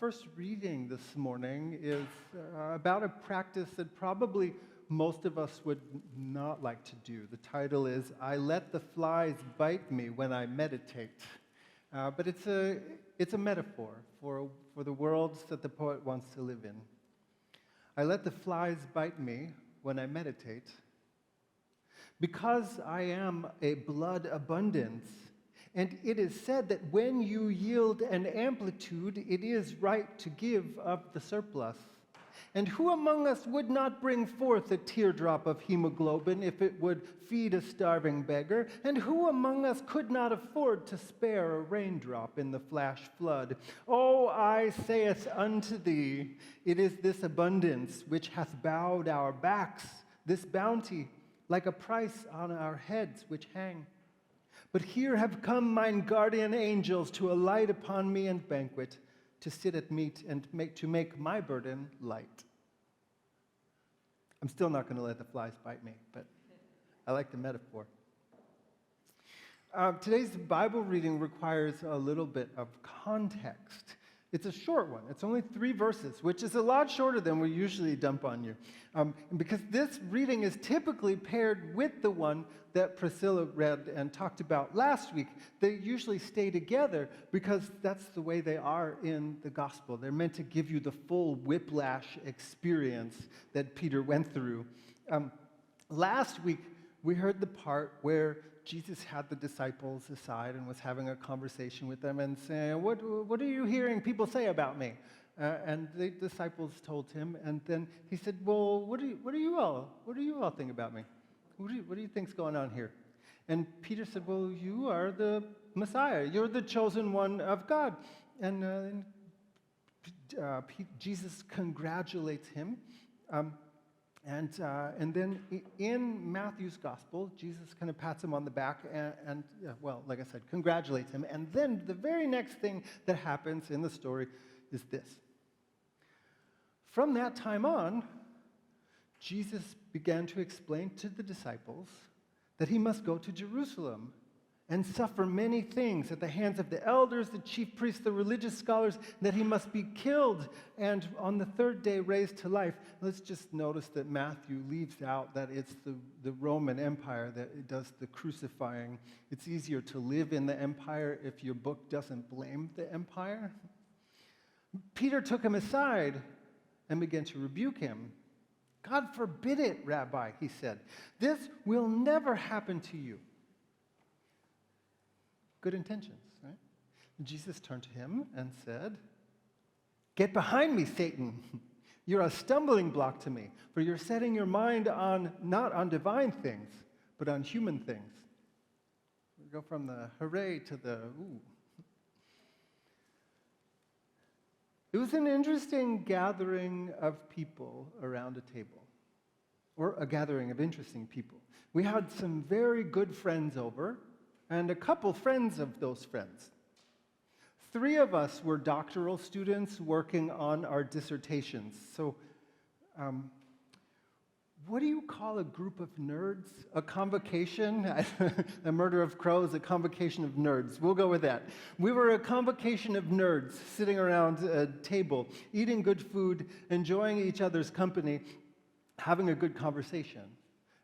first reading this morning is about a practice that probably most of us would not like to do. The title is, I Let the Flies Bite Me When I Meditate. But it's a metaphor for the worlds that the poet wants to live in. I let the flies bite me when I meditate. Because I am a blood abundance, and it is said that when you yield an amplitude, it is right to give of the surplus. And who among us would not bring forth a teardrop of hemoglobin if it would feed a starving beggar? And who among us could not afford to spare a raindrop in the flash flood? Oh, I saith unto thee, it is this abundance which hath bowed our backs, this bounty, like a price on our heads which hang. But here have come mine guardian angels to alight upon me and banquet, to sit at meat and to make my burden light. I'm still not going to let the flies bite me, but I like the metaphor. Today's Bible reading requires a little bit of context. It's a short one. It's only 3 verses, which is a lot shorter than we usually dump on you. Because this reading is typically paired with the one that Priscilla read and talked about last week. They usually stay together because that's the way they are in the gospel. They're meant to give you the full whiplash experience that Peter went through. Last week, we heard the part where Jesus had the disciples aside and was having a conversation with them and saying, what are you hearing people say about me? And the disciples told him, and then he said, well, what do you all think about me? What do you think's going on here? And Peter said, well, you are the Messiah. You're the chosen one of God. And Jesus congratulates him. And then in Matthew's gospel, Jesus kind of pats him on the back and like I said, congratulates him. And then the very next thing that happens in the story is this. From that time on, Jesus began to explain to the disciples that he must go to Jerusalem and suffer many things at the hands of the elders, the chief priests, the religious scholars, that he must be killed and on the 3rd day raised to life. Let's just notice that Matthew leaves out that it's the Roman Empire that does the crucifying. It's easier to live in the empire if your book doesn't blame the empire. Peter took him aside and began to rebuke him. God forbid it, Rabbi, he said. This will never happen to you. Good intentions, right? Jesus turned to him and said, get behind me, Satan. You're a stumbling block to me, for you're setting your mind not on divine things, but on human things. We go from the hooray to the ooh. It was an interesting gathering of people around a table, or a gathering of interesting people. We had some very good friends over, and a couple friends of those friends. 3 of us were doctoral students working on our dissertations. So, what do you call a group of nerds? A convocation? A murder of crows, a convocation of nerds. We'll go with that. We were a convocation of nerds sitting around a table, eating good food, enjoying each other's company, having a good conversation.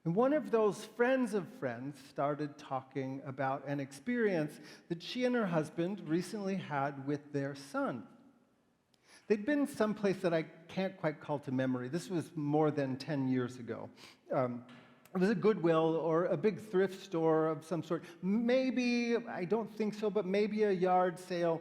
And one of those friends of friends started talking about an experience that she and her husband recently had with their son. They'd been someplace that I can't quite call to memory. This was more than 10 years ago. It was a Goodwill or a big thrift store of some sort. Maybe, I don't think so, but maybe a yard sale.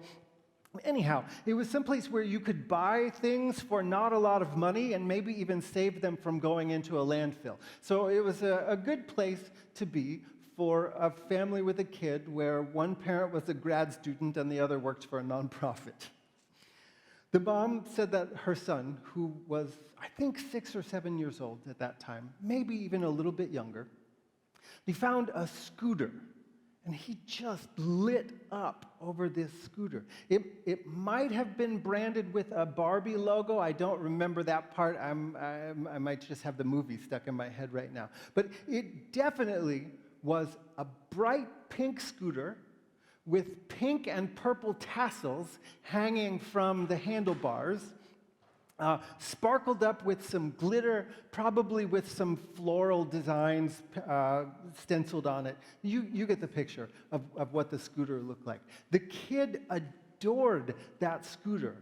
Anyhow, it was someplace where you could buy things for not a lot of money and maybe even save them from going into a landfill. So it was a good place to be for a family with a kid where one parent was a grad student and the other worked for a nonprofit. The mom said that her son, who was, I think, 6 or 7 years old at that time, maybe even a little bit younger, he found a scooter. And he just lit up over this scooter. It might have been branded with a Barbie logo. I don't remember that part. I might just have the movie stuck in my head right now. But it definitely was a bright pink scooter with pink and purple tassels hanging from the handlebars, sparkled up with some glitter, probably with some floral designs stenciled on it. You get the picture of what the scooter looked like. The kid adored that scooter.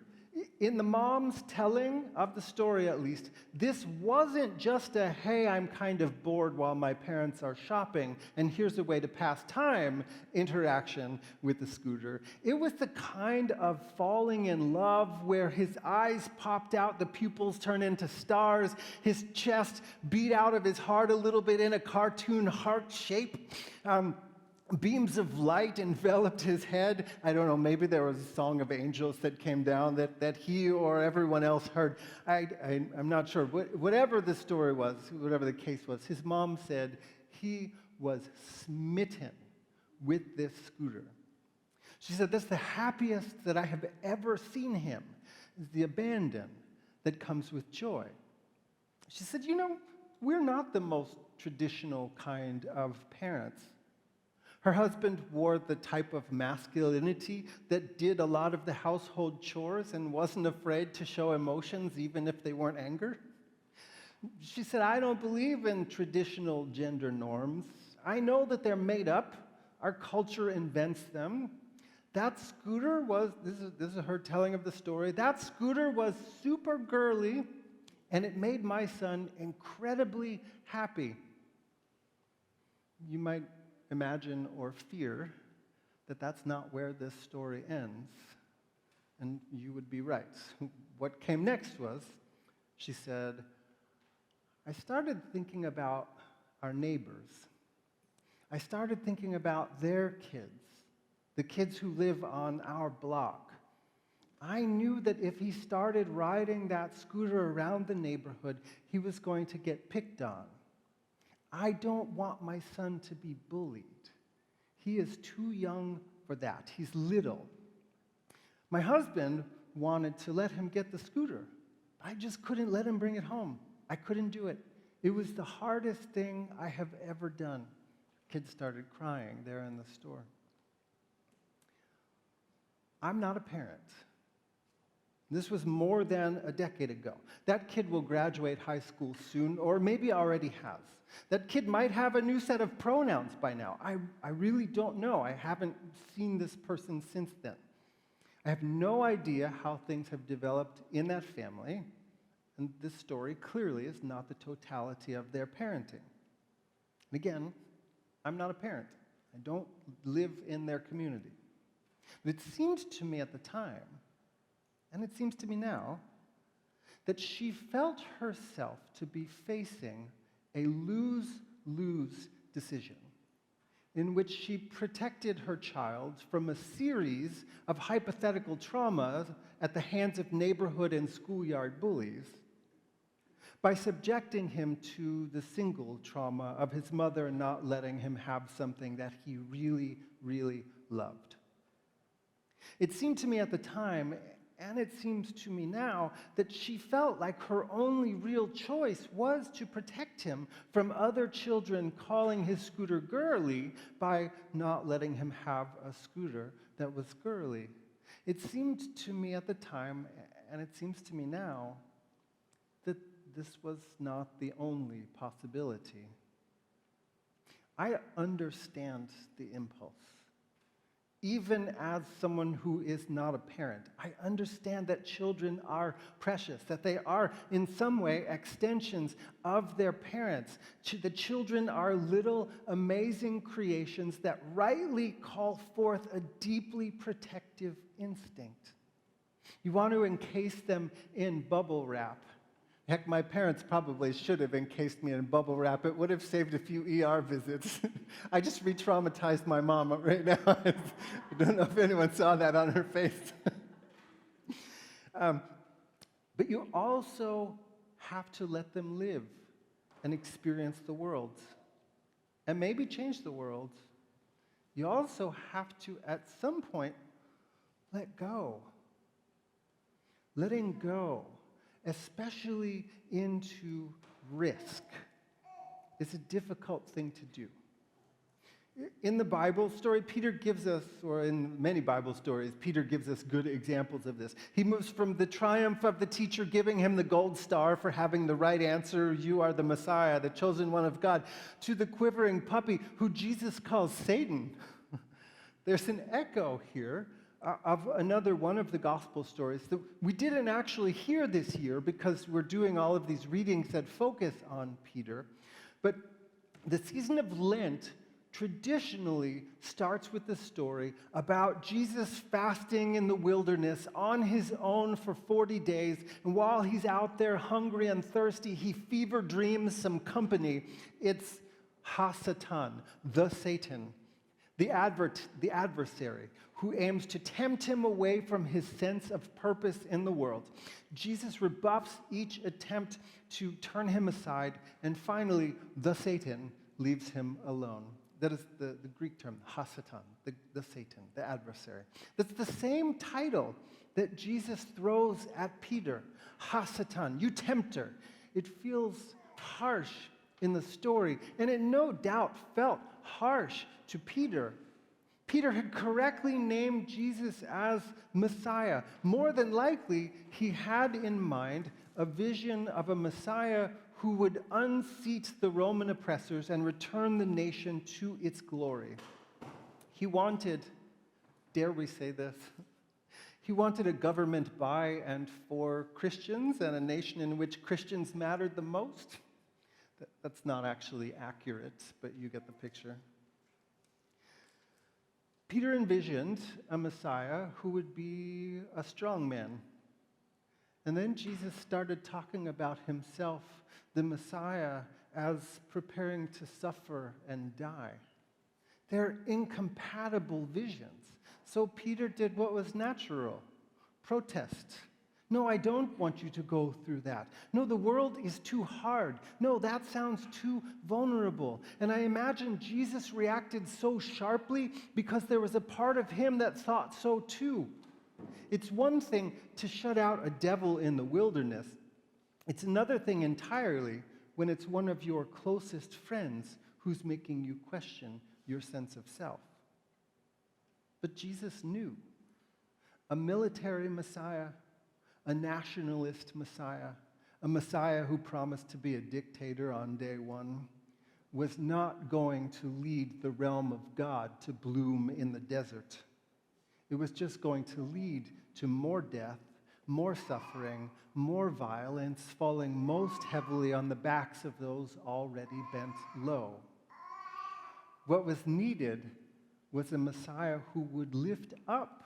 In the mom's telling of the story, at least, this wasn't just a, hey, I'm kind of bored while my parents are shopping, and here's a way to pass time interaction with the scooter. It was the kind of falling in love where his eyes popped out, the pupils turned into stars, his chest beat out of his heart a little bit in a cartoon heart shape. Beams of light enveloped his head. I don't know, maybe there was a song of angels that came down that he or everyone else heard. I'm not sure. Whatever the story was, whatever the case was, his mom said he was smitten with this scooter. She said, that's the happiest that I have ever seen him, is the abandon that comes with joy. She said, we're not the most traditional kind of parents. Her husband wore the type of masculinity that did a lot of the household chores and wasn't afraid to show emotions even if they weren't anger. She said, I don't believe in traditional gender norms. I know that they're made up. Our culture invents them. That scooter was, this is her telling of the story, that scooter was super girly, and it made my son incredibly happy. You might imagine or fear that that's not where this story ends, and you would be right. What came next was, she said, I started thinking about our neighbors. I started thinking about their kids, the kids who live on our block. I knew that if he started riding that scooter around the neighborhood, he was going to get picked on. I don't want my son to be bullied. He is too young for that. He's little. My husband wanted to let him get the scooter. I just couldn't let him bring it home. I couldn't do it. It was the hardest thing I have ever done. Kids started crying there in the store. I'm not a parent. This was more than a decade ago. That kid will graduate high school soon, or maybe already has. That kid might have a new set of pronouns by now. I really don't know. I haven't seen this person since then. I have no idea how things have developed in that family, and this story clearly is not the totality of their parenting. And again, I'm not a parent. I don't live in their community. But it seemed to me at the time, and it seems to me now, that she felt herself to be facing a lose-lose decision in which she protected her child from a series of hypothetical traumas at the hands of neighborhood and schoolyard bullies by subjecting him to the single trauma of his mother not letting him have something that he really, really loved. It seemed to me at the time, and it seems to me now, that she felt like her only real choice was to protect him from other children calling his scooter girly by not letting him have a scooter that was girly. It seemed to me at the time, and it seems to me now, that this was not the only possibility. I understand the impulse. Even as someone who is not a parent, I understand that children are precious, that they are in some way extensions of their parents. The children are little amazing creations that rightly call forth a deeply protective instinct. You want to encase them in bubble wrap. Heck, my parents probably should have encased me in bubble wrap. It would have saved a few ER visits. I just re-traumatized my mom right now. I don't know if anyone saw that on her face. But you also have to let them live and experience the world and maybe change the world. You also have to, at some point, let go. Letting go, especially into risk, is a difficult thing to do. In the Bible story, Peter gives us, or in many Bible stories, Peter gives us good examples of this. He moves from the triumph of the teacher giving him the gold star for having the right answer, you are the Messiah, the chosen one of God, to the quivering puppy who Jesus calls Satan. There's an echo here of another one of the gospel stories that we didn't actually hear this year because we're doing all of these readings that focus on Peter. But the season of Lent traditionally starts with the story about Jesus fasting in the wilderness on his own for 40 days. And while he's out there hungry and thirsty, he fever dreams some company. It's Ha-Satan, the Satan, the adversary, who aims to tempt him away from his sense of purpose in the world. Jesus rebuffs each attempt to turn him aside, and finally, the Satan leaves him alone. That is the Greek term, Ha-Satan, the Satan, the adversary. That's the same title that Jesus throws at Peter, Ha-Satan, you tempter. It feels harsh in the story, and it no doubt felt harsh to Peter. Peter had correctly named Jesus as Messiah. More than likely, he had in mind a vision of a Messiah who would unseat the Roman oppressors and return the nation to its glory. He wanted, dare we say this, he wanted a government by and for Christians and a nation in which Christians mattered the most. That's not actually accurate, but you get the picture. Peter envisioned a Messiah who would be a strong man. And then Jesus started talking about himself, the Messiah, as preparing to suffer and die. They're incompatible visions. So Peter did what was natural, protest. No, I don't want you to go through that. No, the world is too hard. No, that sounds too vulnerable. And I imagine Jesus reacted so sharply because there was a part of him that thought so too. It's one thing to shut out a devil in the wilderness. It's another thing entirely when it's one of your closest friends who's making you question your sense of self. But Jesus knew a military Messiah, a nationalist Messiah, a Messiah who promised to be a dictator on day one, was not going to lead the realm of God to bloom in the desert. It was just going to lead to more death, more suffering, more violence, falling most heavily on the backs of those already bent low. What was needed was a Messiah who would lift up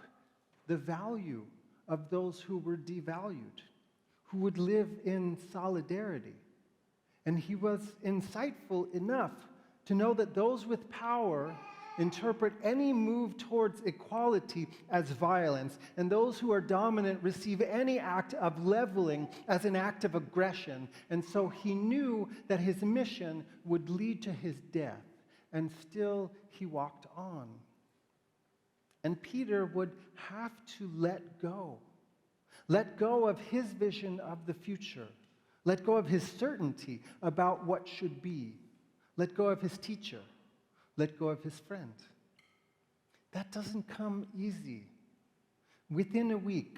the value of those who were devalued, who would live in solidarity. And he was insightful enough to know that those with power interpret any move towards equality as violence, and those who are dominant receive any act of leveling as an act of aggression. And so he knew that his mission would lead to his death, and still he walked on. And Peter would have to let go of his vision of the future, let go of his certainty about what should be, let go of his teacher, let go of his friend. That doesn't come easy. Within a week,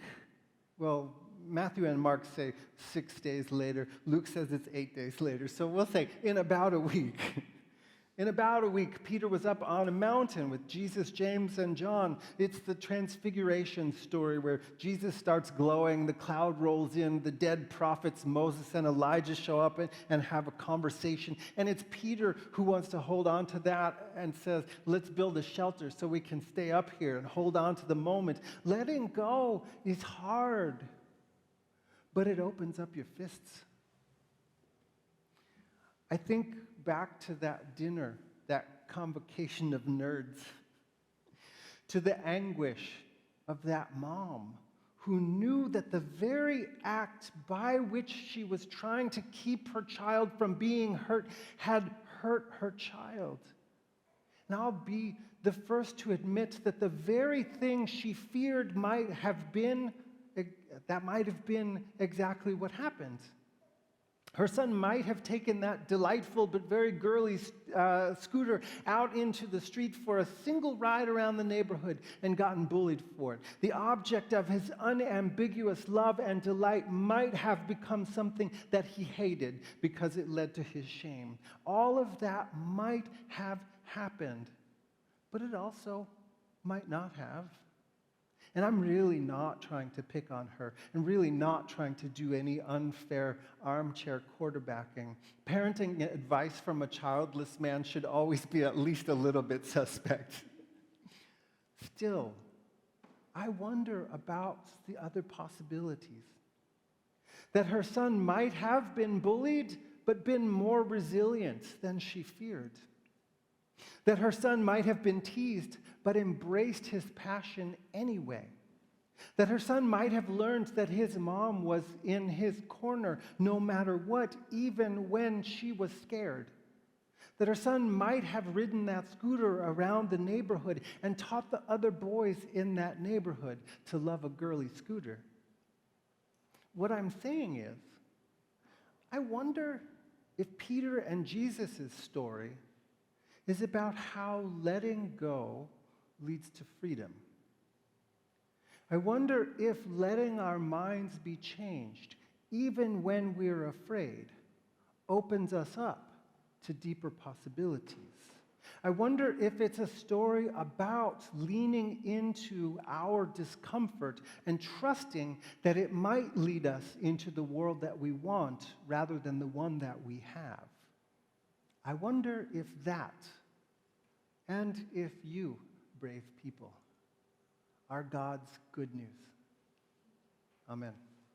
well, Matthew and Mark say 6 days later. Luke says it's 8 days later. So we'll say in about a week. In about a week, Peter was up on a mountain with Jesus, James, and John. It's the transfiguration story where Jesus starts glowing, the cloud rolls in, the dead prophets Moses and Elijah show up and have a conversation. And it's Peter who wants to hold on to that and says, let's build a shelter so we can stay up here and hold on to the moment. Letting go is hard, but it opens up your fists. I think back to that dinner, that convocation of nerds, to the anguish of that mom who knew that the very act by which she was trying to keep her child from being hurt had hurt her child. And I'll be the first to admit that the very thing she feared might have been exactly what happened. Her son might have taken that delightful but very girly scooter out into the street for a single ride around the neighborhood and gotten bullied for it. The object of his unambiguous love and delight might have become something that he hated because it led to his shame. All of that might have happened, but it also might not have. And I'm really not trying to pick on her and really not trying to do any unfair armchair quarterbacking. Parenting advice from a childless man should always be at least a little bit suspect. Still, I wonder about the other possibilities. That her son might have been bullied, but been more resilient than she feared. That her son might have been teased, but embraced his passion anyway. That her son might have learned that his mom was in his corner no matter what, even when she was scared. That her son might have ridden that scooter around the neighborhood and taught the other boys in that neighborhood to love a girly scooter. What I'm saying is, I wonder if Peter and Jesus' story is about how letting go leads to freedom. I wonder if letting our minds be changed, even when we're afraid, opens us up to deeper possibilities. I wonder if it's a story about leaning into our discomfort and trusting that it might lead us into the world that we want rather than the one that we have. I wonder if that, and if you, brave people, are God's good news. Amen.